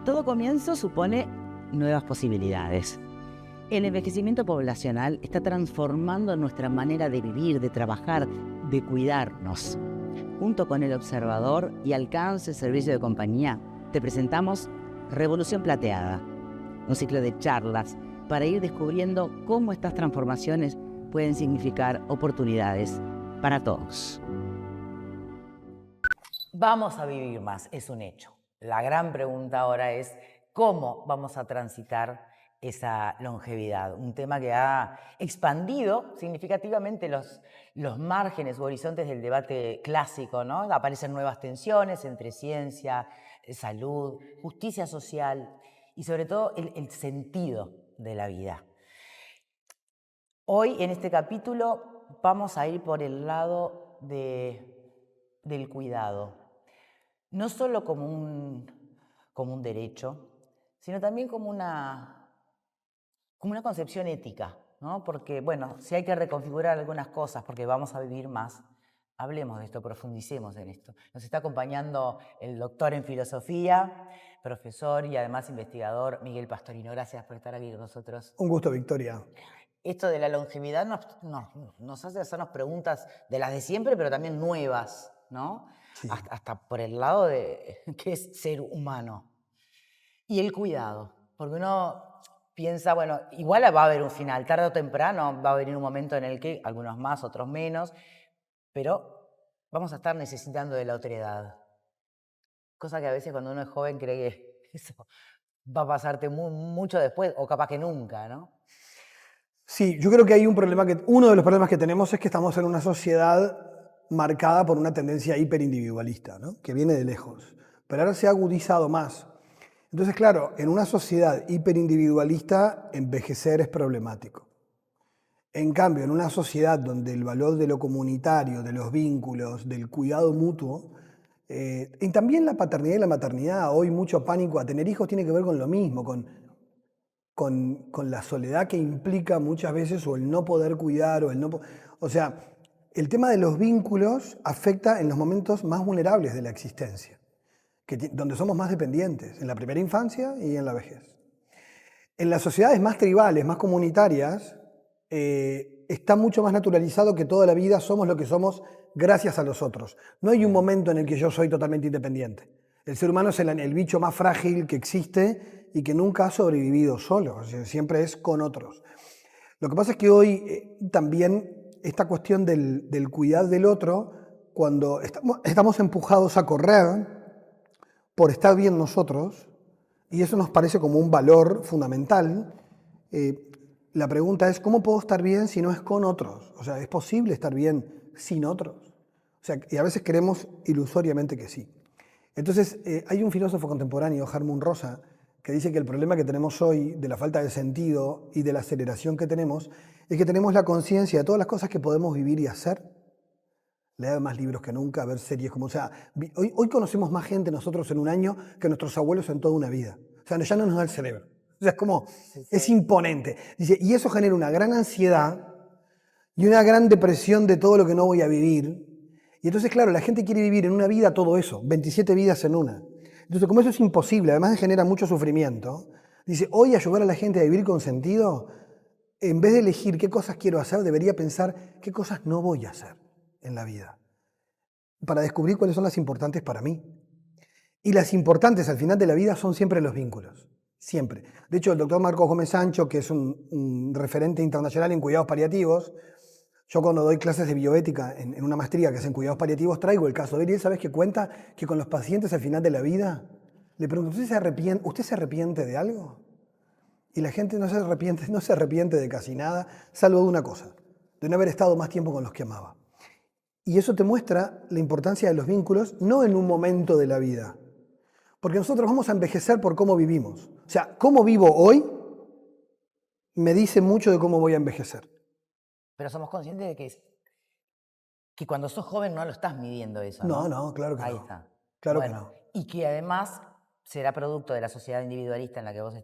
Todo comienzo supone nuevas posibilidades. El envejecimiento poblacional está transformando nuestra manera de vivir, de trabajar, de cuidarnos. Junto con El Observador y Alcance Servicio de Compañía, te presentamos Revolución Plateada, un ciclo de charlas para ir descubriendo cómo estas transformaciones pueden significar oportunidades para todos. Vamos a vivir más, es un hecho. La gran pregunta ahora es cómo vamos a transitar esa longevidad, un tema que ha expandido significativamente los márgenes o horizontes del debate clásico, ¿no? Aparecen nuevas tensiones entre ciencia, salud, justicia social y sobre todo el sentido de la vida. Hoy en este capítulo vamos a ir por el lado del cuidado. No solo como un derecho, sino también como una concepción ética, ¿no? Porque, bueno, si hay que reconfigurar algunas cosas porque vamos a vivir más, hablemos de esto, profundicemos en esto. Nos está acompañando el doctor en filosofía, profesor y además investigador Miguel Pastorino. Gracias por estar aquí con nosotros. Un gusto, Victoria. Esto de la longevidad nos hace hacernos preguntas de las de siempre, pero también nuevas, ¿no? Sí. Hasta por el lado de qué es ser humano. Y el cuidado, porque uno piensa, bueno, igual va a haber un final, tarde o temprano va a venir un momento en el que, algunos más, otros menos, pero vamos a estar necesitando de la otredad. Cosa que a veces cuando uno es joven cree que eso va a pasarte mucho después, o capaz que nunca, ¿no? Sí, yo creo que hay un problema uno de los problemas que tenemos es que estamos en una sociedad marcada por una tendencia hiperindividualista, ¿no? Que viene de lejos, pero ahora se ha agudizado más. Entonces, claro, en una sociedad hiperindividualista, envejecer es problemático. En cambio, en una sociedad donde el valor de lo comunitario, de los vínculos, del cuidado mutuo, y también la paternidad y la maternidad, hoy mucho pánico a tener hijos tiene que ver con lo mismo, con la soledad que implica muchas veces o el no poder cuidar o el no... O sea, el tema de los vínculos afecta en los momentos más vulnerables de la existencia, donde somos más dependientes, en la primera infancia y en la vejez. En las sociedades más tribales, más comunitarias, está mucho más naturalizado que toda la vida somos lo que somos gracias a los otros. No hay un momento en el que yo soy totalmente independiente. El ser humano es el bicho más frágil que existe y que nunca ha sobrevivido solo, o sea, siempre es con otros. Lo que pasa es que hoy también esta cuestión del cuidar del otro, cuando estamos empujados a correr por estar bien nosotros, y eso nos parece como un valor fundamental, la pregunta es, ¿cómo puedo estar bien si no es con otros? O sea, ¿es posible estar bien sin otros? O sea, y a veces creemos ilusoriamente que sí. Entonces, hay un filósofo contemporáneo, Hartmut Rosa, que dice que el problema que tenemos hoy de la falta de sentido y de la aceleración que tenemos es que tenemos la conciencia de todas las cosas que podemos vivir y hacer. Leer más libros que nunca, ver series como... O sea, hoy conocemos más gente nosotros en un año que nuestros abuelos en toda una vida. O sea, ya no nos da el cerebro. O sea, es como... Es imponente. Dice, y eso genera una gran ansiedad y una gran depresión de todo lo que no voy a vivir. Y entonces, claro, la gente quiere vivir en una vida todo eso, 27 vidas en una. Entonces, como eso es imposible, además genera mucho sufrimiento, dice, hoy ayudar a la gente a vivir con sentido, en vez de elegir qué cosas quiero hacer, debería pensar qué cosas no voy a hacer en la vida, para descubrir cuáles son las importantes para mí. Y las importantes al final de la vida son siempre los vínculos, siempre. De hecho, el doctor Marcos Gómez Sancho, que es un referente internacional en cuidados paliativos, yo cuando doy clases de bioética en una maestría que es en cuidados paliativos, traigo el caso de él y él, ¿sabes qué cuenta? Que con los pacientes al final de la vida, le pregunto, ¿usted se arrepiente de algo? Y la gente no se arrepiente de casi nada, salvo de una cosa, de no haber estado más tiempo con los que amaba. Y eso te muestra la importancia de los vínculos, no en un momento de la vida, porque nosotros vamos a envejecer por cómo vivimos. O sea, cómo vivo hoy me dice mucho de cómo voy a envejecer. Pero somos conscientes de que cuando sos joven no lo estás midiendo eso, ¿no? No, claro que no. Ahí está. Claro bueno, que no. Y que además será producto de la sociedad individualista en la que vos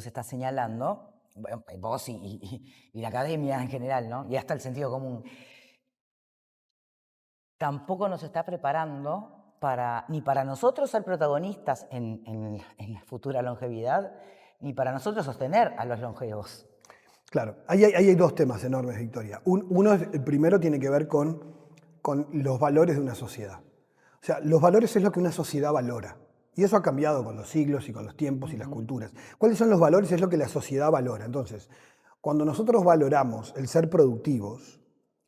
estás señalando, vos y la academia en general, ¿no? Y hasta el sentido común. Tampoco nos está preparando ni para nosotros ser protagonistas en la futura longevidad, ni para nosotros sostener a los longevos. Claro, ahí hay dos temas enormes, Victoria. Uno, el primero tiene que ver con los valores de una sociedad. O sea, los valores es lo que una sociedad valora. Y eso ha cambiado con los siglos y con los tiempos y las culturas. ¿Cuáles son los valores? Es lo que la sociedad valora. Entonces, cuando nosotros valoramos el ser productivos,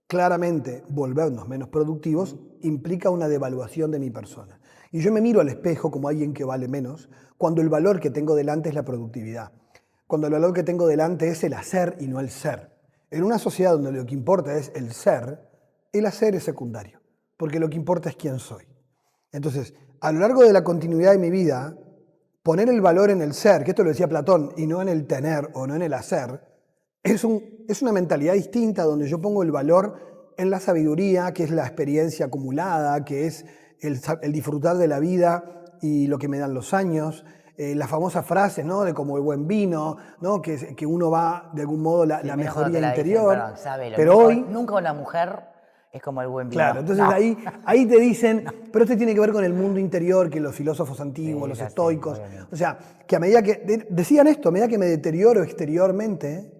claramente volvernos menos productivos implica una devaluación de mi persona. Y yo me miro al espejo como alguien que vale menos cuando el valor que tengo delante es la productividad. Cuando el valor que tengo delante es el hacer y no el ser. En una sociedad donde lo que importa es el ser, el hacer es secundario, porque lo que importa es quién soy. Entonces, a lo largo de la continuidad de mi vida, poner el valor en el ser, que esto lo decía Platón, y no en el tener o no en el hacer, es una mentalidad distinta donde yo pongo el valor en la sabiduría, que es la experiencia acumulada, que es el disfrutar de la vida y lo que me dan los años. La famosa frase, ¿no?, de como el buen vino, ¿no?, que uno va de algún modo la mejoría interior. Dicen, pero hoy nunca una mujer es como el buen vino. Claro, entonces ahí te dicen, pero esto tiene que ver con el mundo interior, que los filósofos antiguos, los estoicos, o sea, que a medida que, decían esto, a medida que me deterioro exteriormente,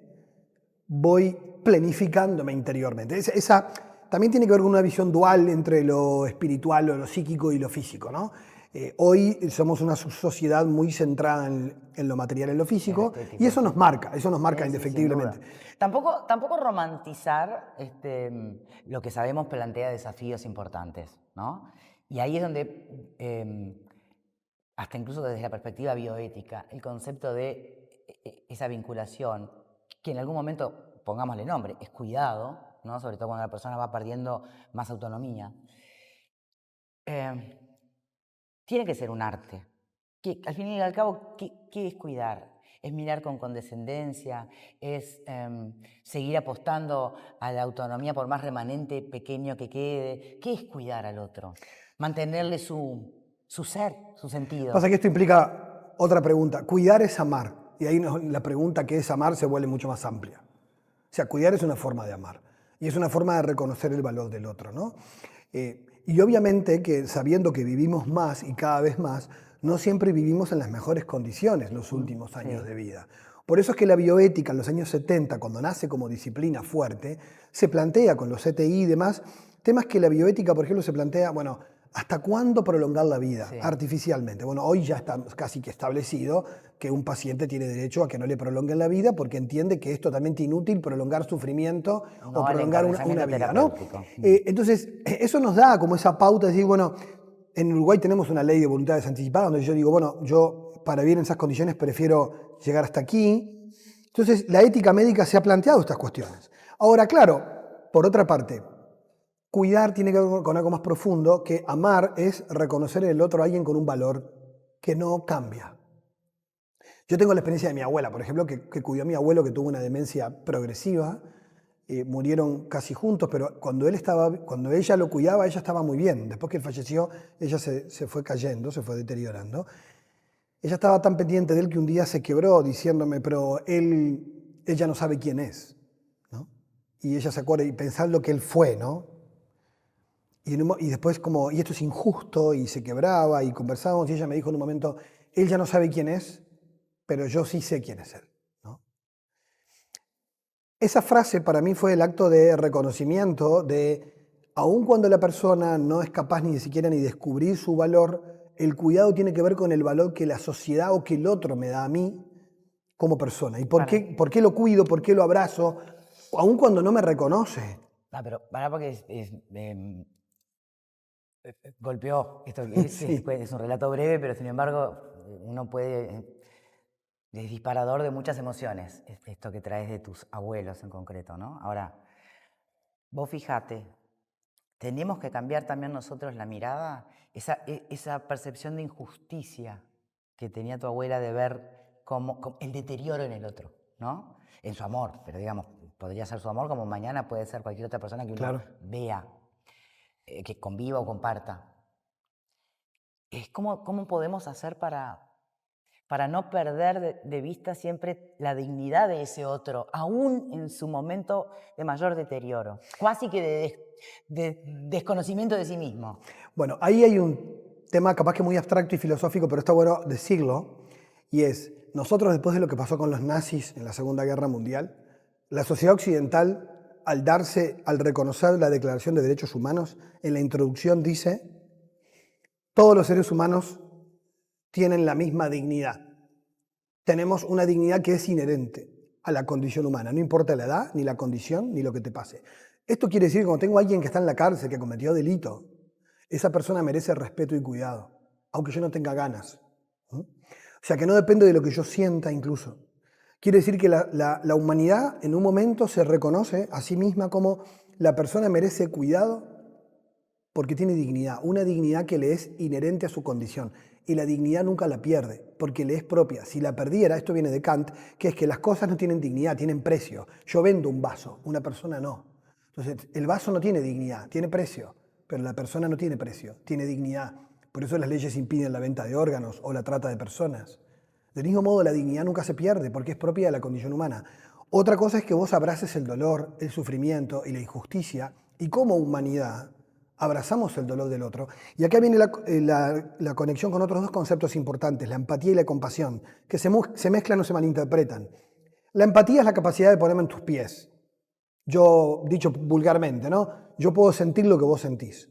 voy planificándome interiormente. Esa también tiene que ver con una visión dual entre lo espiritual o lo psíquico y lo físico, ¿no? Hoy somos una sociedad muy centrada en lo material, en lo físico, y eso nos marca indefectiblemente. Tampoco romantizar lo que sabemos plantea desafíos importantes, ¿no? Y ahí es donde, hasta incluso desde la perspectiva bioética, el concepto de esa vinculación, que en algún momento, pongámosle nombre, es cuidado, ¿no?, sobre todo cuando la persona va perdiendo más autonomía, tiene que ser un arte. Que, al fin y al cabo, ¿qué es cuidar? Es mirar con condescendencia, es seguir apostando a la autonomía por más remanente pequeño que quede. ¿Qué es cuidar al otro? Mantenerle su ser, su sentido. Pasa que esto implica otra pregunta. Cuidar es amar. Y ahí la pregunta ¿qué es amar? Se vuelve mucho más amplia. O sea, cuidar es una forma de amar. Y es una forma de reconocer el valor del otro, ¿no? Y obviamente que sabiendo que vivimos más y cada vez más, no siempre vivimos en las mejores condiciones los últimos años de vida. Por eso es que la bioética en los años 70, cuando nace como disciplina fuerte, se plantea con los CTI y demás, temas que la bioética, por ejemplo, se plantea, bueno, ¿hasta cuándo prolongar la vida artificialmente? Bueno, hoy ya está casi que establecido que un paciente tiene derecho a que no le prolonguen la vida porque entiende que es totalmente inútil prolongar sufrimiento o prolongar una vida, ¿no? Entonces, eso nos da como esa pauta de decir, bueno, en Uruguay tenemos una ley de voluntades anticipadas donde yo digo, bueno, yo para vivir en esas condiciones prefiero llegar hasta aquí. Entonces, la ética médica se ha planteado estas cuestiones. Ahora, claro, por otra parte, cuidar tiene que ver con algo más profundo, que amar es reconocer en el otro a alguien con un valor que no cambia. Yo tengo la experiencia de mi abuela, por ejemplo, que cuidó a mi abuelo que tuvo una demencia progresiva, murieron casi juntos, pero cuando ella lo cuidaba, ella estaba muy bien. Después que él falleció, ella se fue cayendo, se fue deteriorando. Ella estaba tan pendiente de él que un día se quebró diciéndome, pero ella no sabe quién es, ¿no? Y ella se acuerda y pensar lo que él fue, ¿no? Y después como, y esto es injusto, y se quebraba, y conversábamos, y ella me dijo en un momento, él ya no sabe quién es, pero yo sí sé quién es él, ¿no? Esa frase para mí fue el acto de reconocimiento de, aun cuando la persona no es capaz ni siquiera ni descubrir su valor, el cuidado tiene que ver con el valor que la sociedad o que el otro me da a mí como persona. ¿Y por qué lo cuido? ¿Por qué lo abrazo? Aun cuando no me reconoce. Pero porque golpeó. Esto es un relato breve, pero sin embargo uno puede... Es disparador de muchas emociones, esto que traes de tus abuelos en concreto, ¿no? Ahora, vos fíjate, tenemos que cambiar también nosotros la mirada, esa percepción de injusticia que tenía tu abuela de ver como el deterioro en el otro, ¿no? En su amor, pero digamos, podría ser su amor como mañana puede ser cualquier otra persona que uno vea, que conviva o comparta. ¿Cómo podemos hacer para no perder de vista siempre la dignidad de ese otro, aún en su momento de mayor deterioro, casi que de desconocimiento de sí mismo? Bueno, ahí hay un tema capaz que muy abstracto y filosófico, pero está bueno decirlo, y es, nosotros después de lo que pasó con los nazis en la Segunda Guerra Mundial, la sociedad occidental, al reconocer la Declaración de Derechos Humanos, en la introducción dice, todos los seres humanos tienen la misma dignidad. Tenemos una dignidad que es inherente a la condición humana, no importa la edad, ni la condición, ni lo que te pase. Esto quiere decir que cuando tengo a alguien que está en la cárcel, que cometió delito, esa persona merece respeto y cuidado, aunque yo no tenga ganas. O sea, que no depende de lo que yo sienta incluso. Quiere decir que la humanidad en un momento se reconoce a sí misma como la persona merece cuidado porque tiene dignidad, una dignidad que le es inherente a su condición. Y la dignidad nunca la pierde, porque le es propia. Si la perdiera, esto viene de Kant, que es que las cosas no tienen dignidad, tienen precio. Yo vendo un vaso, una persona no. Entonces, el vaso no tiene dignidad, tiene precio, pero la persona no tiene precio, tiene dignidad. Por eso las leyes impiden la venta de órganos o la trata de personas. Del mismo modo, la dignidad nunca se pierde, porque es propia de la condición humana. Otra cosa es que vos abraces el dolor, el sufrimiento y la injusticia, y como humanidad abrazamos el dolor del otro. Y acá viene la conexión con otros dos conceptos importantes, la empatía y la compasión, que se mezclan o se malinterpretan. La empatía es la capacidad de ponerme en tus pies. Yo, dicho vulgarmente, ¿no? Yo puedo sentir lo que vos sentís.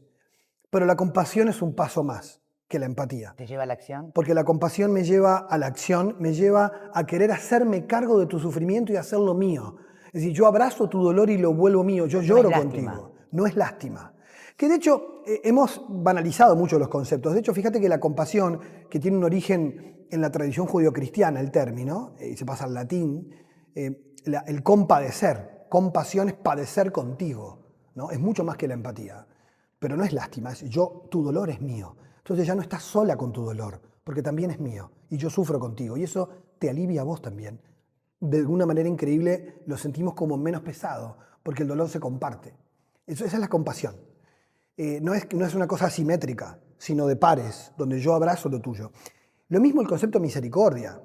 Pero la compasión es un paso más que la empatía. ¿Te lleva a la acción? Porque la compasión me lleva a la acción, me lleva a querer hacerme cargo de tu sufrimiento y hacerlo mío. Es decir, yo abrazo tu dolor y lo vuelvo mío, yo lloro contigo. No es lástima. Que de hecho hemos banalizado mucho los conceptos. De hecho, fíjate que la compasión, que tiene un origen en la tradición judeocristiana, el término, y se pasa al latín, el compadecer. Compasión es padecer contigo, ¿no? Es mucho más que la empatía. Pero no es lástima, es tu dolor es mío. Entonces ya no estás sola con tu dolor, porque también es mío. Y yo sufro contigo. Y eso te alivia a vos también. De alguna manera increíble lo sentimos como menos pesado, porque el dolor se comparte. Esa es la compasión. No es una cosa asimétrica, sino de pares, donde yo abrazo lo tuyo. Lo mismo el concepto misericordia,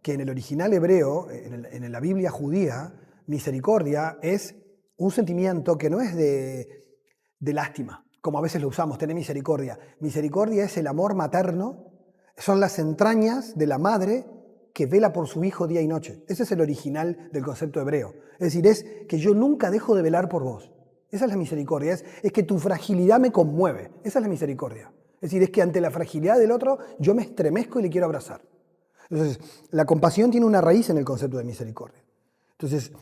que en el original hebreo, en la Biblia judía, misericordia es un sentimiento que no es de lástima, como a veces lo usamos, tener misericordia. Misericordia es el amor materno, son las entrañas de la madre que vela por su hijo día y noche. Ese es el original del concepto hebreo. Es decir, es que yo nunca dejo de velar por vos. Esa es la misericordia, es que tu fragilidad me conmueve. Esa es la misericordia. Es decir, es que ante la fragilidad del otro yo me estremezco y le quiero abrazar. Entonces, la compasión tiene una raíz en el concepto de misericordia. Entonces,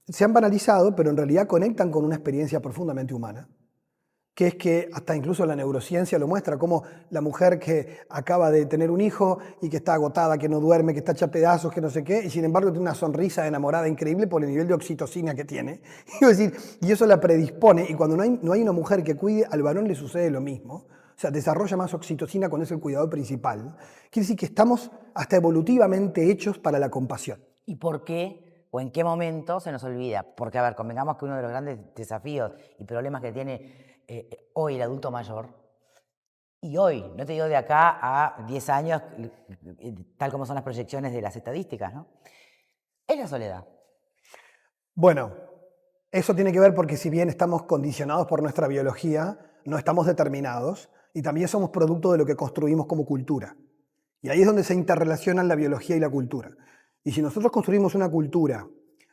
se han banalizado, pero en realidad conectan con una experiencia profundamente humana, que es que hasta incluso la neurociencia lo muestra, como la mujer que acaba de tener un hijo y que está agotada, que no duerme, que está hecha pedazos, que no sé qué, y sin embargo tiene una sonrisa enamorada increíble por el nivel de oxitocina que tiene. Y eso la predispone, y cuando no hay una mujer que cuide, al varón le sucede lo mismo. O sea, desarrolla más oxitocina cuando es el cuidador principal. Quiere decir que estamos hasta evolutivamente hechos para la compasión. ¿Y por qué o en qué momento se nos olvida? Porque, a ver, convengamos que uno de los grandes desafíos y problemas que tiene hoy el adulto mayor, y hoy, no te digo de acá a 10 años, tal como son las proyecciones de las estadísticas, ¿no? Es la soledad. Bueno, eso tiene que ver porque si bien estamos condicionados por nuestra biología, no estamos determinados y también somos producto de lo que construimos como cultura. Y ahí es donde se interrelacionan la biología y la cultura. Y si nosotros construimos una cultura,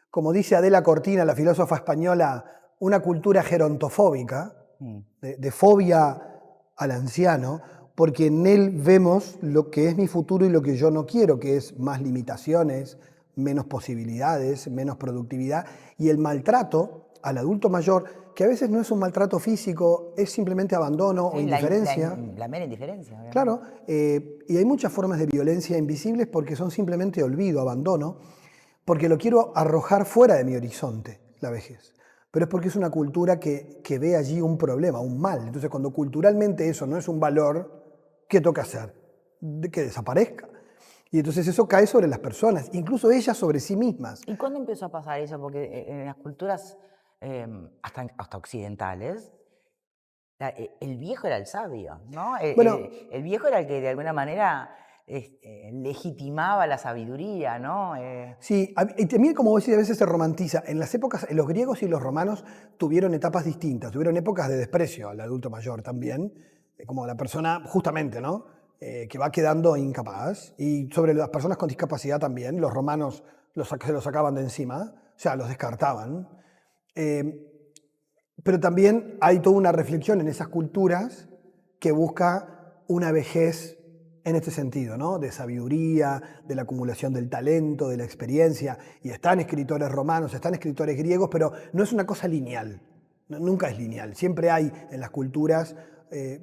como dice Adela Cortina, la filósofa española, una cultura gerontofóbica, de fobia al anciano, porque en él vemos lo que es mi futuro y lo que yo no quiero, que es más limitaciones, menos posibilidades, menos productividad, y el maltrato al adulto mayor, que a veces no es un maltrato físico, es simplemente abandono o indiferencia. La mera indiferencia. Obviamente. Claro, y hay muchas formas de violencia invisibles porque son simplemente olvido, abandono, porque lo quiero arrojar fuera de mi horizonte, la vejez. Pero es porque es una cultura que ve allí un problema, un mal. Entonces, cuando culturalmente eso no es un valor, ¿qué toca hacer? Que desaparezca. Y entonces eso cae sobre las personas, incluso ellas sobre sí mismas. ¿Y cuándo empezó a pasar eso? Porque en las culturas hasta occidentales, el viejo era el sabio, ¿no? El viejo era el que de alguna manera legitimaba la sabiduría, ¿no? Sí, y también, como vos decís, a veces se romantiza. En las épocas, los griegos y los romanos tuvieron etapas distintas, tuvieron épocas de desprecio al adulto mayor también, como la persona, justamente, ¿no? Que va quedando incapaz. Y sobre las personas con discapacidad también, los romanos se los sacaban de encima, o sea, los descartaban. Eh, pero también hay toda una reflexión en esas culturas que busca una vejez en este sentido, ¿no? De sabiduría, de la acumulación del talento, de la experiencia. Y están escritores romanos, están escritores griegos, pero no es una cosa lineal. Nunca es lineal. Siempre hay en las culturas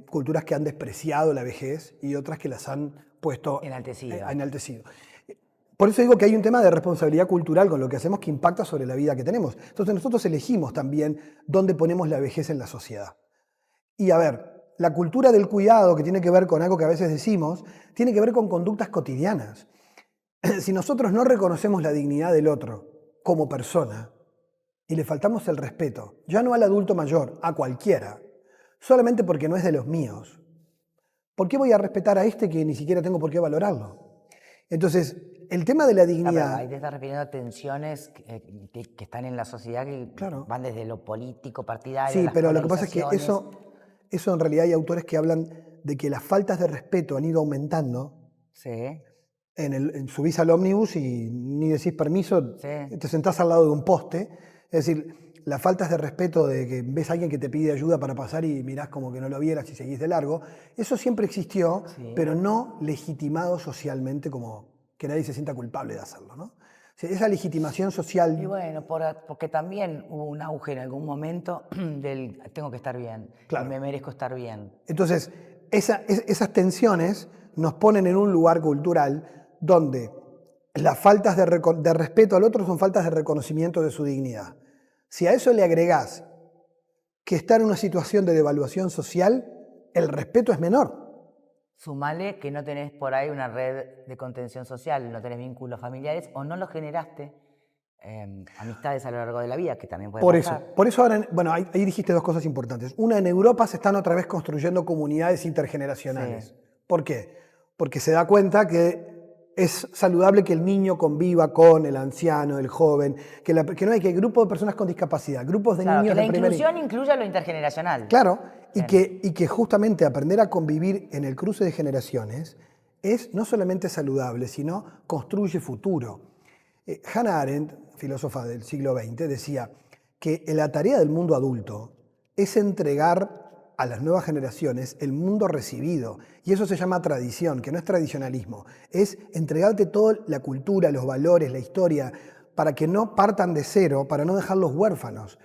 culturas que han despreciado la vejez y otras que las han puesto enaltecido. Por eso digo que hay un tema de responsabilidad cultural con lo que hacemos que impacta sobre la vida que tenemos. Entonces nosotros elegimos también dónde ponemos la vejez en la sociedad. Y a ver, la cultura del cuidado, que tiene que ver con algo que a veces decimos, tiene que ver con conductas cotidianas. Si nosotros no reconocemos la dignidad del otro como persona y le faltamos el respeto, ya no al adulto mayor, a cualquiera, solamente porque no es de los míos, ¿por qué voy a respetar a este que ni siquiera tengo por qué valorarlo? Entonces, el tema de la dignidad... Ahí te estás refiriendo a tensiones que están en la sociedad que van desde lo político, partidario, sí, las pero lo que pasa es que polarizaciones. eso en realidad hay autores que hablan de que las faltas de respeto han ido aumentando. Sí. Subís al ómnibus y ni decís permiso, te sentás al lado de un poste. Es decir, las faltas de respeto de que ves a alguien que te pide ayuda para pasar y mirás como que no lo vieras y seguís de largo, eso siempre existió, pero no legitimado socialmente, como que nadie se sienta culpable de hacerlo, ¿no? O sea, esa legitimación social... Y bueno, porque también hubo un auge en algún momento del tengo que estar bien, y me merezco estar bien. Entonces, esas tensiones nos ponen en un lugar cultural donde las faltas de respeto al otro son faltas de reconocimiento de su dignidad. Si a eso le agregás que está en una situación de devaluación social, el respeto es menor. Sumale que no tenés por ahí una red de contención social, no tenés vínculos familiares o no los generaste, amistades a lo largo de la vida, que también puede pasar. Por eso ahora, bueno, ahí dijiste dos cosas importantes. Una, en Europa se están otra vez construyendo comunidades intergeneracionales. Sí. ¿Por qué? Porque se da cuenta que es saludable que el niño conviva con el anciano, el joven, que no hay que grupos de personas con discapacidad, grupos de niños de primera... Que la inclusión incluya lo intergeneracional. Claro, y que justamente aprender a convivir en el cruce de generaciones es no solamente saludable, sino construye futuro. Hannah Arendt, filósofa del siglo XX, decía que la tarea del mundo adulto es entregar a las nuevas generaciones el mundo recibido. Y eso se llama tradición, que no es tradicionalismo. Es entregarte toda la cultura, los valores, la historia, para que no partan de cero, para no dejarlos huérfanos.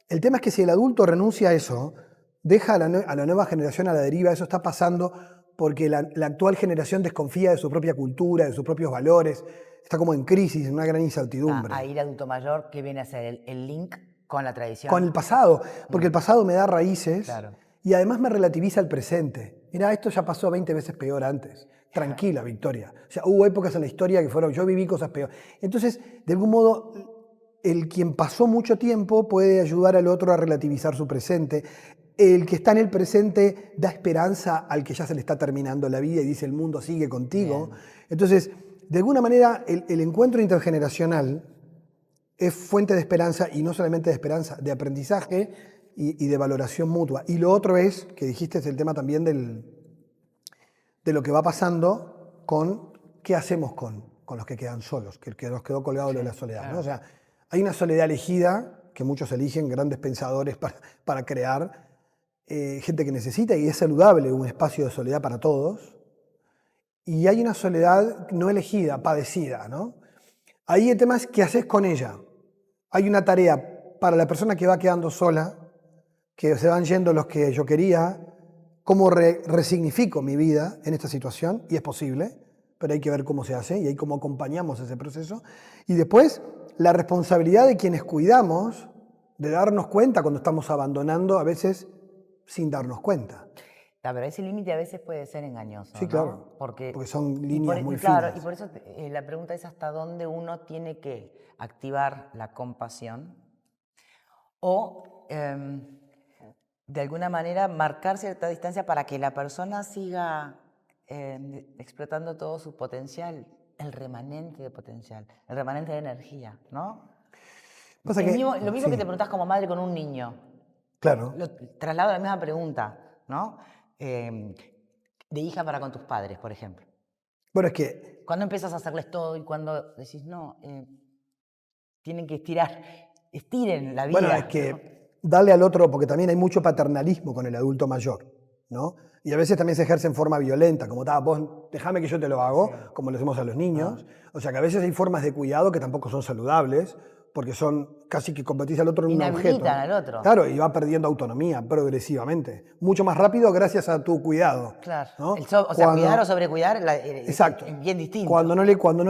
El tema es que si el adulto renuncia a eso, deja a la nueva generación a la deriva. Eso está pasando porque la actual generación desconfía de su propia cultura, de sus propios valores. Está como en crisis, en una gran incertidumbre. Ahí el adulto mayor, ¿qué viene a ser? El link con la tradición. Con el pasado, porque el pasado me da raíces y además me relativiza el presente. Mirá, esto ya pasó 20 veces peor antes. Tranquila, Victoria. O sea, hubo épocas en la historia que yo viví cosas peores. Entonces, de algún modo, el quien pasó mucho tiempo puede ayudar al otro a relativizar su presente. El que está en el presente da esperanza al que ya se le está terminando la vida y dice el mundo sigue contigo. Bien. Entonces, de alguna manera, el encuentro intergeneracional es fuente de esperanza, y no solamente de esperanza, de aprendizaje y de valoración mutua. Y lo otro es, que dijiste, es el tema también de lo que va pasando con qué hacemos con los que quedan solos, que nos quedó colgado lo de la soledad. Claro. ¿No? O sea, hay una soledad elegida que muchos eligen, grandes pensadores para crear, gente que necesita, y es saludable un espacio de soledad para todos. Y hay una soledad no elegida, padecida, ¿no? Ahí el tema es qué haces con ella. Hay una tarea para la persona que va quedando sola, que se van yendo los que yo quería, cómo resignifico mi vida en esta situación, y es posible, pero hay que ver cómo se hace y ahí cómo acompañamos ese proceso. Y después, la responsabilidad de quienes cuidamos, de darnos cuenta cuando estamos abandonando, a veces sin darnos cuenta. Pero ese límite a veces puede ser engañoso. Sí, claro, ¿no? Porque son líneas muy finas. Claro, y por eso la pregunta es hasta dónde uno tiene que activar la compasión o, de alguna manera, marcar cierta distancia para que la persona siga explotando todo su potencial, el remanente de potencial, el remanente de energía, ¿no? Lo mismo que te preguntás como madre con un niño. Claro. Traslado la misma pregunta, ¿no? eh, de hija para con tus padres, por ejemplo? Bueno, es que, ¿Cuándo empiezas a hacerles todo y cuando decís, no, tienen que estiren la bueno, es vida, ¿no? que darle al otro, porque también hay mucho paternalismo con el adulto mayor, ¿no? Y a veces también se ejerce en forma violenta, como, vos déjame que yo te lo hago, Sí. como le hacemos a los Ah. niños. O sea que a veces hay formas de cuidado que tampoco son saludables, porque son casi que convertís al otro en un Inhabilitan objeto. al otro. Claro, y va perdiendo autonomía progresivamente. Mucho más rápido gracias a tu cuidado, Claro. ¿no? O sea, cuidar o sobrecuidar Exacto. es bien distinto. Cuando no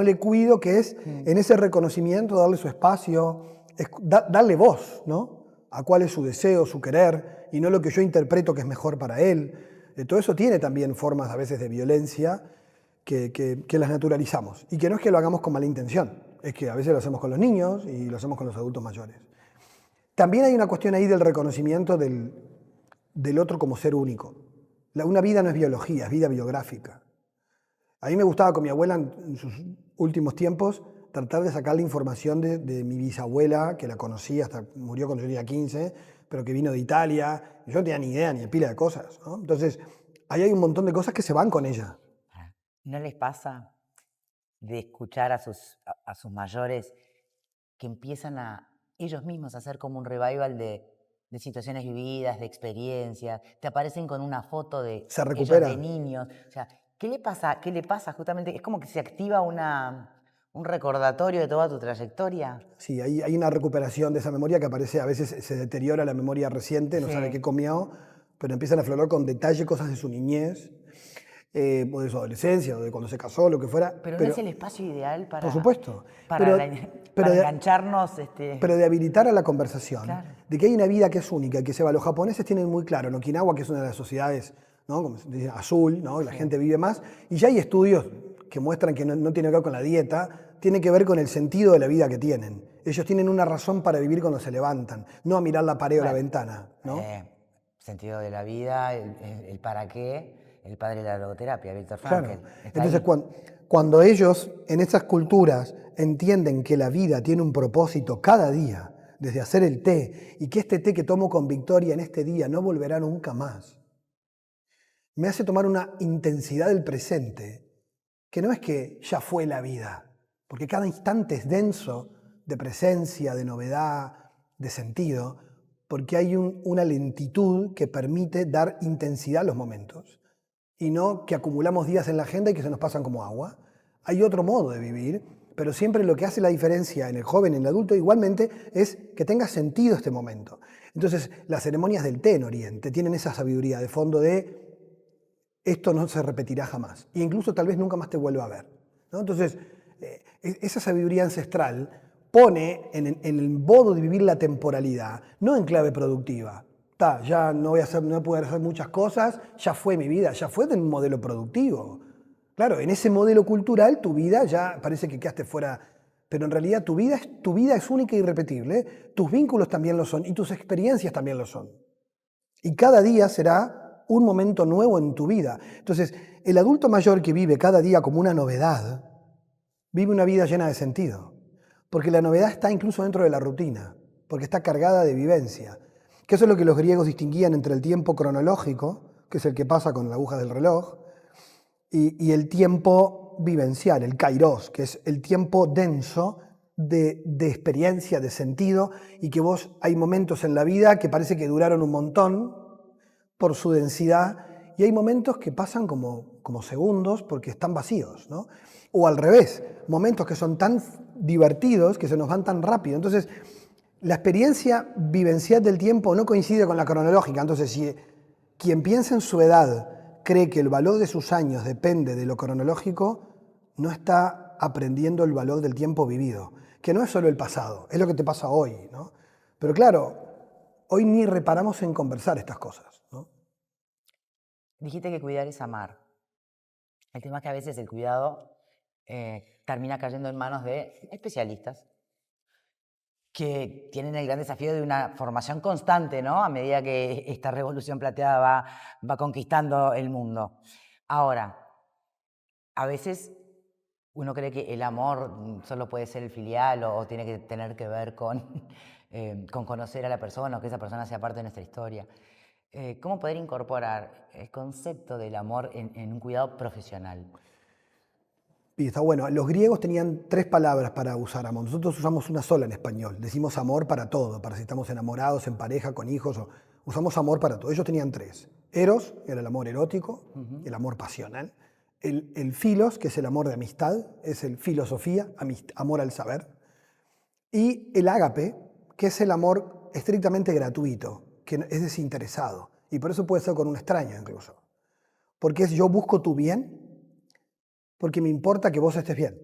le cuido, que es en ese reconocimiento, darle su espacio, darle voz, ¿no? A cuál es su deseo, su querer, y no lo que yo interpreto que es mejor para él. Todo eso tiene también formas a veces de violencia que las naturalizamos. Y que no es que lo hagamos con mala intención, es que a veces lo hacemos con los niños y lo hacemos con los adultos mayores. También hay una cuestión ahí del reconocimiento del otro como ser único. Una vida no es biología, es vida biográfica. A mí me gustaba con mi abuela en sus últimos tiempos tratar de sacar la información de mi bisabuela, que la conocí, hasta murió cuando yo tenía 15, pero que vino de Italia. Yo no tenía ni idea, ni de pila de cosas, ¿no? Entonces, ahí hay un montón de cosas que se van con ella. ¿No les pasa de escuchar a sus mayores que empiezan ellos mismos a hacer como un revival de situaciones vividas, de experiencias? Te aparecen con una foto de Se ellos recupera. de niños. O sea, ¿qué le pasa? ¿Qué le pasa justamente? Es como que se activa un recordatorio de toda tu trayectoria. Sí, hay una recuperación de esa memoria que aparece, a veces se deteriora la memoria reciente, no sabe Sí. qué comió, pero empiezan a aflorar con detalle cosas de su niñez, o de su adolescencia, o de cuando se casó, lo que fuera. Pero no es el espacio ideal Por supuesto, para, pero, pero, para de, engancharnos. pero de habilitar a la conversación, Claro. de que hay una vida que es única y que se va. Los japoneses tienen muy claro, en Okinawa, que es una de las sociedades, ¿no? Como se dice, azul, ¿no? La gente vive más, y ya hay estudios que muestran que no tiene que ver con la dieta, tiene que ver con el sentido de la vida que tienen. Ellos tienen una razón para vivir cuando se levantan, no a mirar la pared o la ventana, ¿no? Sentido de la vida, el para qué, el padre de la logoterapia, Víctor Frankl. Claro. Está Entonces, ahí. cuando ellos en esas culturas entienden que la vida tiene un propósito cada día, desde hacer el té, y que este té que tomo con Victoria en este día no volverá nunca más, me hace tomar una intensidad del presente que no es que ya fue la vida, porque cada instante es denso de presencia, de novedad, de sentido, porque hay una lentitud que permite dar intensidad a los momentos y no que acumulamos días en la agenda y que se nos pasan como agua. Hay otro modo de vivir, pero siempre lo que hace la diferencia en el joven y en el adulto igualmente es que tenga sentido este momento. Entonces, las ceremonias del té en Oriente tienen esa sabiduría de fondo de esto no se repetirá jamás, e incluso tal vez nunca más te vuelva a ver, ¿no? Entonces, esa sabiduría ancestral pone en el modo de vivir la temporalidad, no en clave productiva. Ya no voy a poder hacer muchas cosas, ya fue mi vida, ya fue de un modelo productivo. Claro, en ese modelo cultural tu vida ya parece que quedaste fuera, pero en realidad tu vida es única e irrepetible, tus vínculos también lo son y tus experiencias también lo son. Y cada día será un momento nuevo en tu vida. Entonces, el adulto mayor que vive cada día como una novedad, vive una vida llena de sentido. Porque la novedad está incluso dentro de la rutina, porque está cargada de vivencia. Que eso es lo que los griegos distinguían entre el tiempo cronológico, que es el que pasa con la aguja del reloj, y el tiempo vivencial, el kairos, que es el tiempo denso de experiencia, de sentido, y que hay momentos en la vida que parece que duraron un montón por su densidad, y hay momentos que pasan como segundos porque están vacíos, ¿no? O al revés, momentos que son tan divertidos que se nos van tan rápido. Entonces, la experiencia vivencial del tiempo no coincide con la cronológica. Entonces, si quien piensa en su edad cree que el valor de sus años depende de lo cronológico, no está aprendiendo el valor del tiempo vivido, que no es solo el pasado, es lo que te pasa hoy, ¿no? Pero claro, hoy ni reparamos en conversar estas cosas, ¿no? Dijiste que cuidar es amar. El tema es que a veces el cuidado termina cayendo en manos de especialistas que tienen el gran desafío de una formación constante, ¿no? A medida que esta revolución plateada va conquistando el mundo. Ahora, a veces uno cree que el amor solo puede ser el filial o tiene que tener que ver con conocer a la persona o que esa persona sea parte de nuestra historia. ¿Cómo poder incorporar el concepto del amor en un cuidado profesional? Y está bueno. Los griegos tenían 3 palabras para usar amor. Nosotros usamos una sola en español. Decimos amor para todo, para si estamos enamorados, en pareja, con hijos. Usamos amor para todo. Ellos tenían 3. Eros, era el amor erótico, el amor pasional. El filos, que es el amor de amistad, es el filosofía, amor al saber. Y el ágape, que es el amor estrictamente gratuito, que es desinteresado. Y por eso puede ser con un extraño incluso. Porque es yo busco tu bien porque me importa que vos estés bien.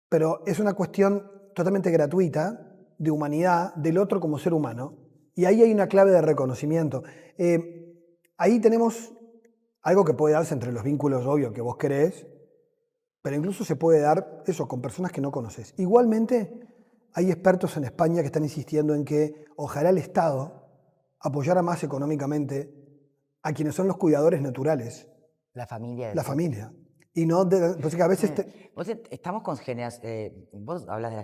Pero es una cuestión totalmente gratuita, de humanidad, del otro como ser humano. Y ahí hay una clave de reconocimiento. Ahí tenemos algo que puede darse entre los vínculos, obvio, que vos querés, pero incluso se puede dar eso con personas que no conoces. Igualmente, hay expertos en España que están insistiendo en que ojalá el Estado apoyara más económicamente a quienes son los cuidadores naturales. La familia. La familia. Y no, pues que a veces... Estamos con vos hablas de la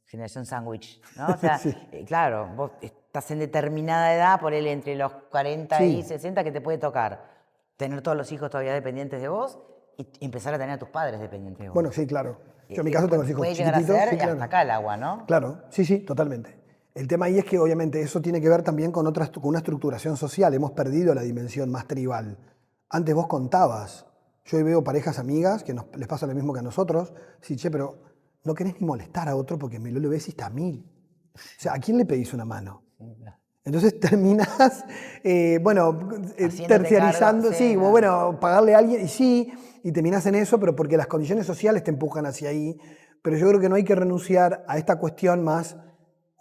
generación sándwich, ¿no? O sea, Sí. Claro, vos estás en determinada edad, por él entre los 40 Sí. y 60, que te puede tocar tener todos los hijos todavía dependientes de vos y empezar a tener a tus padres dependientes de vos. Bueno, sí, claro. Yo en mi caso tengo los hijos Puede llegar chiquititos. a ser Sí, claro. hasta acá el agua, ¿no? Claro, sí, totalmente. El tema ahí es que obviamente eso tiene que ver también con una estructuración social. Hemos perdido la dimensión más tribal. Antes vos contabas. Yo hoy veo parejas amigas que les pasa lo mismo que a nosotros. Sí, che, pero no querés ni molestar a otro porque me lo ves y está a 1000. O sea, ¿a quién le pedís una mano? Entonces terminás, terciarizando, cargo, sí, no. bueno, pagarle a alguien, y terminás en eso, pero porque las condiciones sociales te empujan hacia ahí. Pero yo creo que no hay que renunciar a esta cuestión más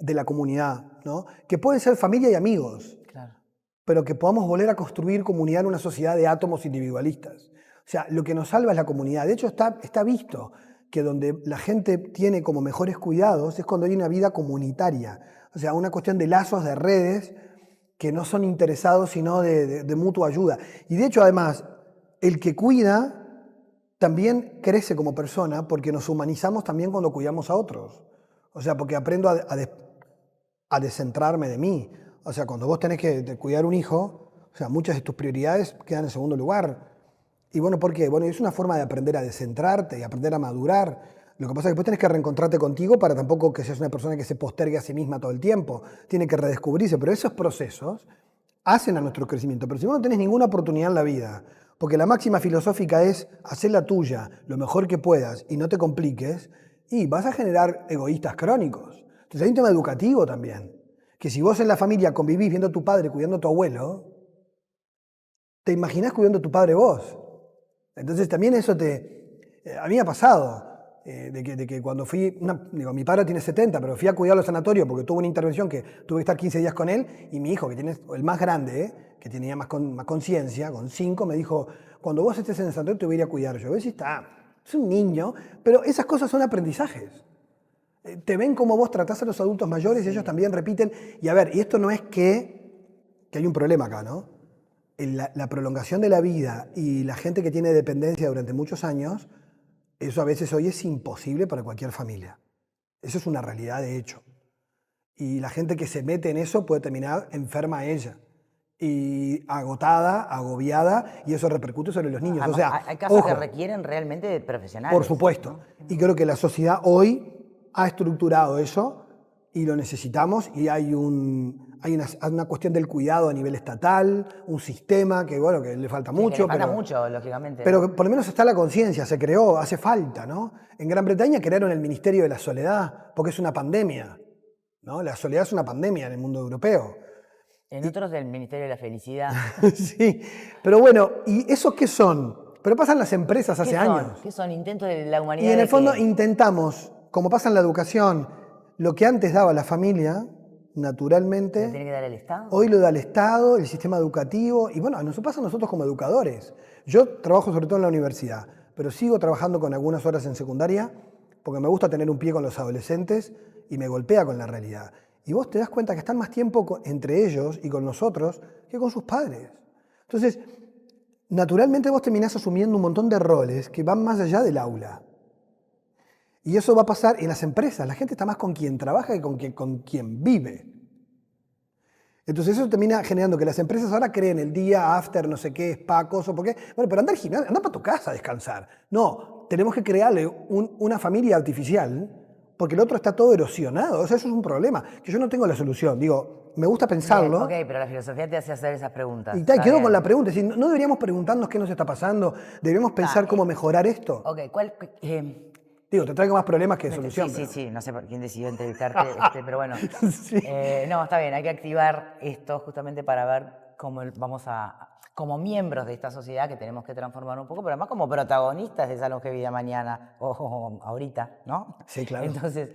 de la comunidad, ¿no? Que pueden ser familia y amigos, Claro. pero que podamos volver a construir comunidad en una sociedad de átomos individualistas. O sea, lo que nos salva es la comunidad. De hecho, está visto que donde la gente tiene como mejores cuidados es cuando hay una vida comunitaria. O sea, una cuestión de lazos, de redes, que no son interesados, sino de mutua ayuda. Y de hecho, además, el que cuida también crece como persona porque nos humanizamos también cuando cuidamos a otros. O sea, porque aprendo a descentrarme de mí. O sea, cuando vos tenés que cuidar un hijo, o sea, muchas de tus prioridades quedan en segundo lugar. Y bueno, ¿por qué? Bueno, es una forma de aprender a descentrarte y aprender a madurar. Lo que pasa es que después tenés que reencontrarte contigo para tampoco que seas una persona que se postergue a sí misma todo el tiempo. Tiene que redescubrirse, pero esos procesos hacen a nuestro crecimiento. Pero si vos no tenés ninguna oportunidad en la vida, porque la máxima filosófica es hacer la tuya lo mejor que puedas y no te compliques, y vas a generar egoístas crónicos. Entonces hay un tema educativo también, que si vos en la familia convivís viendo a tu padre cuidando a tu abuelo, te imaginás cuidando a tu padre vos. Entonces también eso a mí me ha pasado, de que cuando fui, mi padre tiene 70, pero fui a cuidarlo al sanatorio porque tuvo una intervención que tuve que estar 15 días con él, y mi hijo, que tiene el más grande, que tenía más conciencia, con 5, me dijo, cuando vos estés en el sanatorio te voy a ir a cuidar. Yo, ves, es un niño, pero esas cosas son aprendizajes. Te ven como vos tratás a los adultos mayores y ellos también repiten. Y a ver, y esto no es que hay un problema acá, ¿no? La prolongación de la vida y la gente que tiene dependencia durante muchos años, eso a veces hoy es imposible para cualquier familia. Eso es una realidad de hecho. Y la gente que se mete en eso puede terminar enferma ella. Y agotada, agobiada, y eso repercute sobre los niños. Además, o sea, hay casos ojo, que requieren realmente de profesionales. por supuesto. Y creo que la sociedad hoy ha estructurado eso y lo necesitamos, y hay una cuestión del cuidado a nivel estatal, un sistema que, bueno, que le falta mucho. Le falta mucho, lógicamente. Pero por lo menos está la conciencia, se creó, hace falta, ¿no? En Gran Bretaña crearon el Ministerio de la Soledad porque es una pandemia, ¿no? La soledad es una pandemia en el mundo europeo. En otros del Ministerio de la Felicidad. Sí, pero bueno, ¿y esos qué son? Pero pasan las empresas hace años. ¿Qué son? Intentos de la humanidad. Y en el fondo intentamos, como pasa en la educación, lo que antes daba la familia, naturalmente, ¿Lo tiene que dar el Estado? hoy lo da el Estado, el sistema educativo, y bueno, nos pasa a nosotros como educadores. Yo trabajo sobre todo en la universidad, pero sigo trabajando con algunas horas en secundaria, porque me gusta tener un pie con los adolescentes y me golpea con la realidad. Y vos te das cuenta que están más tiempo entre ellos y con nosotros que con sus padres. Entonces, naturalmente vos terminás asumiendo un montón de roles que van más allá del aula. Y eso va a pasar en las empresas. La gente está más con quien trabaja que con quien vive. Entonces eso termina generando que las empresas ahora creen el día, after, no sé qué, spa, coso, ¿por qué? Bueno, pero anda al gimnasio, anda para tu casa a descansar. No, tenemos que crearle una familia artificial porque el otro está todo erosionado. O sea, eso es un problema, que yo no tengo la solución. Digo, me gusta Bien, pensarlo. ok, pero la filosofía te hace hacer esas preguntas. Y tal, Está quedo con bien. la pregunta, es decir, ¿no deberíamos preguntarnos qué nos está pasando? ¿Deberíamos pensar cómo mejorar esto? Ok, Digo, te traigo más problemas que sí, solución. sí, pero... sí, no sé por quién decidió entrevistarte, pero bueno. Sí. No, está bien, hay que activar esto justamente para ver cómo vamos como miembros de esta sociedad que tenemos que transformar un poco, pero además como protagonistas de esa longevidad mañana o ahorita, ¿no? Sí, claro. Entonces,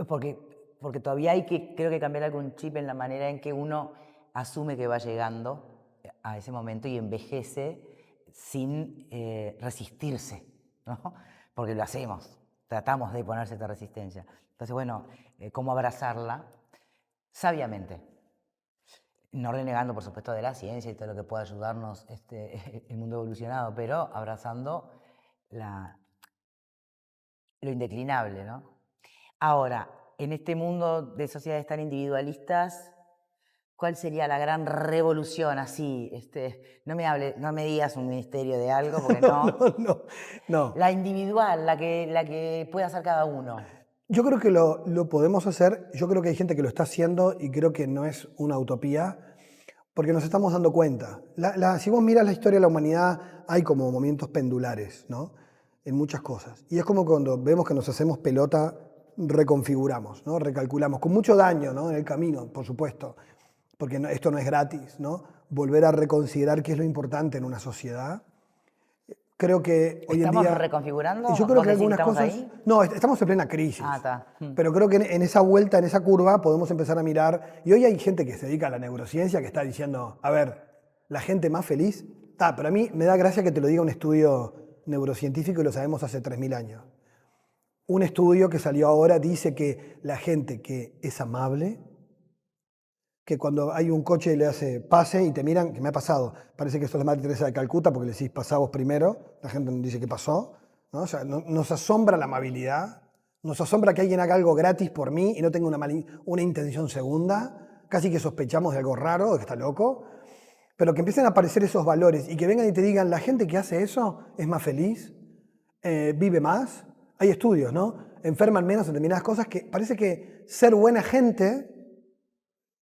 porque todavía hay que, creo que cambiar algún chip en la manera en que uno asume que va llegando a ese momento y envejece sin resistirse, ¿no? Porque lo hacemos, tratamos de poner cierta resistencia. Entonces, bueno, ¿cómo abrazarla? Sabiamente. No renegando, por supuesto, de la ciencia y todo lo que pueda ayudarnos el mundo evolucionado, pero abrazando lo indeclinable, ¿no? Ahora, en este mundo de sociedades tan individualistas, ¿cuál sería la gran revolución así? No me digas un ministerio de algo, porque no. No. La individual, la que puede hacer cada uno. Yo creo que lo podemos hacer, yo creo que hay gente que lo está haciendo y creo que no es una utopía, porque nos estamos dando cuenta. Si vos miras la historia de la humanidad, hay como momentos pendulares, ¿no? En muchas cosas. Y es como cuando vemos que nos hacemos pelota, reconfiguramos, ¿no? Recalculamos, con mucho daño, ¿no? En el camino, por supuesto, porque esto no es gratis, ¿no? Volver a reconsiderar qué es lo importante en una sociedad. Creo que hoy en ¿Estamos día... reconfigurando? Yo creo ¿Vos que decís que algunas estamos cosas... ahí? No, estamos en plena crisis. Ah, está. Pero creo que en esa vuelta, en esa curva, podemos empezar a mirar... Y hoy hay gente que se dedica a la neurociencia que está diciendo, a ver, la gente más feliz... Pero a mí me da gracia que te lo diga un estudio neurocientífico y lo sabemos hace 3000 años. Un estudio que salió ahora dice que la gente que es amable, que cuando hay un coche le hace pase y te miran, que me ha pasado, parece que esto es la Madre Teresa de Calcuta porque le decís pasá vos primero, la gente dice qué pasó, ¿no? O sea, nos asombra la amabilidad, nos asombra que alguien haga algo gratis por mí y no tenga una intención segunda, casi que sospechamos de algo raro, de que está loco, pero que empiecen a aparecer esos valores y que vengan y te digan, la gente que hace eso es más feliz, vive más, hay estudios, ¿no? Enferman menos en determinadas cosas, que parece que ser buena gente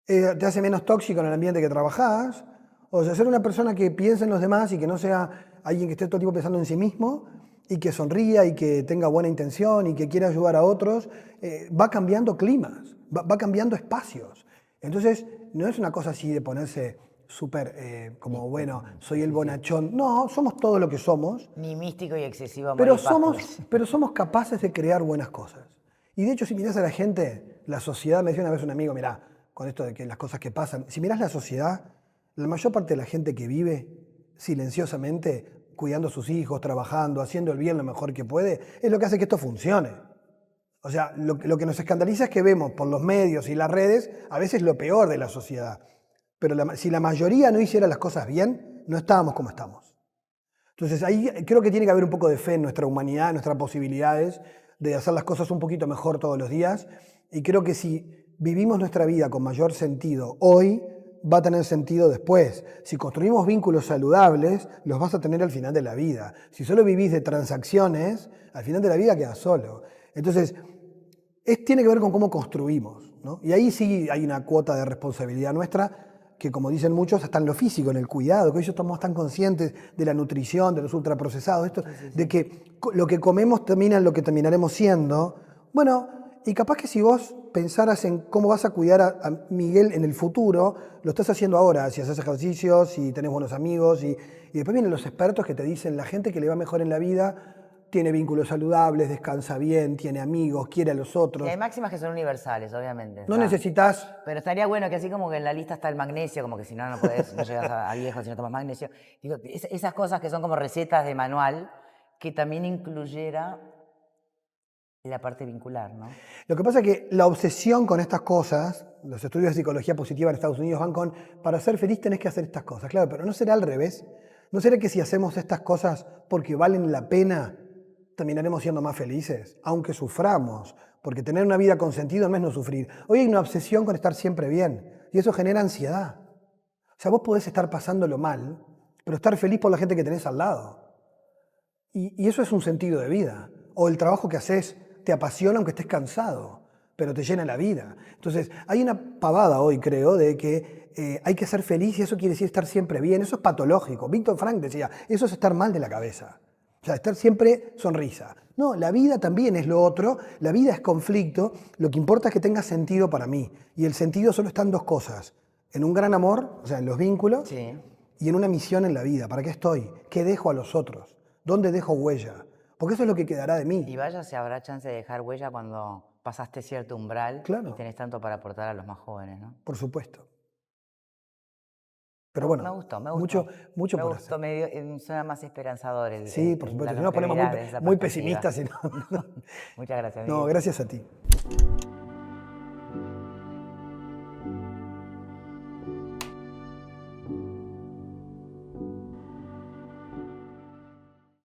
te hace menos tóxico en el ambiente que trabajás. O sea, ser una persona que piensa en los demás y que no sea alguien que esté todo el tiempo pensando en sí mismo y que sonría y que tenga buena intención y que quiera ayudar a otros, va cambiando climas, va cambiando espacios. Entonces, no es una cosa así de ponerse súper como, bueno, soy el bonachón. No, somos todo lo que somos. Ni místico y excesivo amor Pero y paz. pero somos capaces de crear buenas cosas. Y de hecho, si mirás a la gente, la sociedad, me decía una vez un amigo, mirá, con esto de que las cosas que pasan, si mirás la sociedad, la mayor parte de la gente que vive silenciosamente, cuidando a sus hijos, trabajando, haciendo el bien lo mejor que puede, es lo que hace que esto funcione. O sea, lo que nos escandaliza es que vemos por los medios y las redes a veces lo peor de la sociedad. Pero si la mayoría no hiciera las cosas bien, no estábamos como estamos. Entonces ahí creo que tiene que haber un poco de fe en nuestra humanidad, en nuestras posibilidades de hacer las cosas un poquito mejor todos los días. Y creo que si vivimos nuestra vida con mayor sentido hoy, va a tener sentido después. Si construimos vínculos saludables, los vas a tener al final de la vida. Si solo vivís de transacciones, al final de la vida quedas solo. Entonces, tiene que ver con cómo construimos, ¿no? Y ahí sí hay una cuota de responsabilidad nuestra, que como dicen muchos, hasta en lo físico, en el cuidado, que hoy estamos tan conscientes de la nutrición, de los ultraprocesados, de que lo que comemos termina en lo que terminaremos siendo. Bueno, y capaz que si vos pensaras en cómo vas a cuidar a Miguel en el futuro, lo estás haciendo ahora, si haces ejercicios, si tenés buenos amigos, y después vienen los expertos que te dicen, la gente que le va mejor en la vida tiene vínculos saludables, descansa bien, tiene amigos, quiere a los otros. Y hay máximas que son universales, obviamente. No necesitas... Pero estaría bueno que así como que en la lista está el magnesio, como que si no, no podés, no llegas a viejo si no tomas magnesio. Digo, esas cosas que son como recetas de manual, que también incluyera la parte vincular, ¿no? Lo que pasa es que la obsesión con estas cosas, los estudios de psicología positiva en Estados Unidos van con, para ser feliz tenés que hacer estas cosas. Claro, pero ¿no será al revés? ¿No será que si hacemos estas cosas porque valen la pena, terminaremos siendo más felices? Aunque suframos, porque tener una vida con sentido no es no sufrir. Hoy hay una obsesión con estar siempre bien. y eso genera ansiedad. O sea, vos podés estar pasándolo mal, pero estar feliz por la gente que tenés al lado. Y eso es un sentido de vida. O el trabajo que haces te apasiona aunque estés cansado, pero te llena la vida. Entonces, hay una pavada hoy, creo, de que hay que ser feliz y eso quiere decir estar siempre bien. Eso es patológico. Víctor Frank decía, eso es estar mal de la cabeza. O sea, estar siempre sonrisa. No, la vida también es lo otro. La vida es conflicto. Lo que importa es que tenga sentido para mí. Y el sentido solo está en dos cosas. En un gran amor, o sea, en los vínculos, Sí. y en una misión en la vida. ¿Para qué estoy? ¿Qué dejo a los otros? ¿Dónde dejo huella? Porque eso es lo que quedará de mí. Y vaya si habrá chance de dejar huella cuando pasaste cierto umbral Claro. y tenés tanto para aportar a los más jóvenes, ¿no? Por supuesto. Pero bueno, Me gustó, me mucho, gustó. mucho Me por gustó, hacer. suena más esperanzador Sí, por la supuesto. Si no nos ponemos longevidad de esa muy perspectiva. pesimistas. Muchas gracias, No, Miguel. gracias a ti.